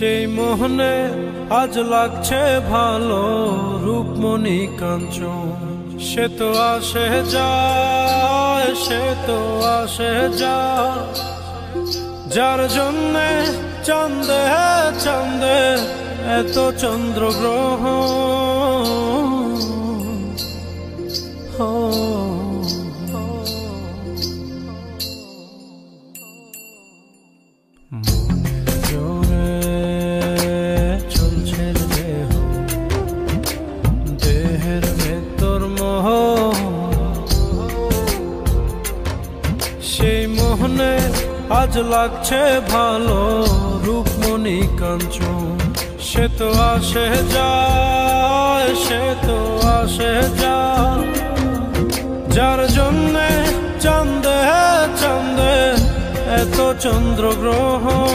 সেই মোহনে আজ লাগছে ভালো রূপমণি কাঞ্চন। সে তো আসে যায়, সে তো আসে যায়, যার জন্যে চাঁদে চাঁদে এত চন্দ্রগ্রহণ। দেহের ভেতর মোহ, সেই মোহনে আজ লাগছে ভালো রূপমণি কাঞ্চন। সে তো আসে যায়, সে তো আসে যায়, যার জন্যে চাঁদে চাঁদে এত চন্দ্রগ্রহণ।